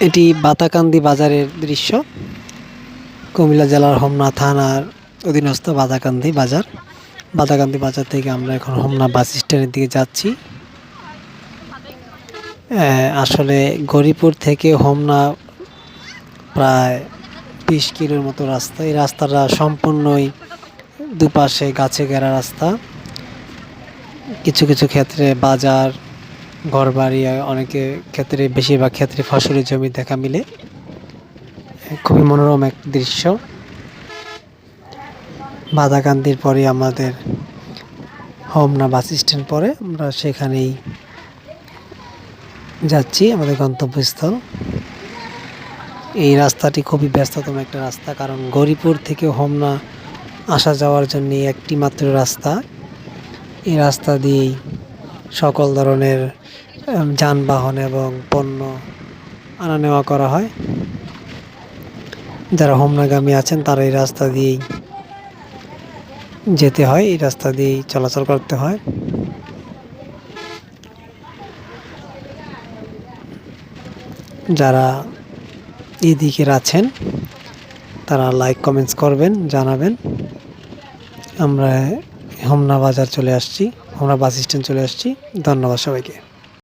এটি বাতাকান্দি বাজারের দৃশ্য। কুমিল্লা জেলার হোমনা থানার অধীনস্থ বাতাকান্দি বাজার। বাতাকান্দি বাজার থেকে আমরা এখন হোমনা বাস স্ট্যান্ডের দিকে যাচ্ছি। আসলে গৌরীপুর থেকে হোমনা প্রায় 20 কিলোর মতো রাস্তা। এই রাস্তাটা সম্পূর্ণই দুপাশে গাছে ঘেরা রাস্তা। কিছু কিছু ক্ষেত্রে বাজার, ঘরবাড়ি, অনেকে ক্ষেত্রে, বেশিরভাগ ক্ষেত্রে ফসলের জমি দেখা মিলে। খুবই মনোরম এক দৃশ্য। বাদাকান্দির পরে আমাদের হোমনা বাস স্ট্যান্ড পরে, আমরা সেখানেই যাচ্ছি আমাদের গন্তব্যস্থল। এই রাস্তাটি খুবই ব্যস্ততম একটা রাস্তা, কারণ গৌরীপুর থেকে হোমনা আসা যাওয়ার জন্য একটি মাত্র রাস্তা। এই রাস্তা দিয়েই সকল ধরনের যানবাহন এবং পণ্য আনা নেওয়া করা হয়। যারা হোমনাগামী আছেন তারা এই রাস্তা দিয়েই যেতে হয়, এই রাস্তা দিয়েই চলাচল করতে হয়। যারা এদিকের আছেন তারা লাইক কমেন্টস করবেন, জানাবেন। আমরা হোমনা বাজার চলে আসছি, হোমনা বাস স্ট্যান্ড চলে আসছি। ধন্যবাদ সবাইকে।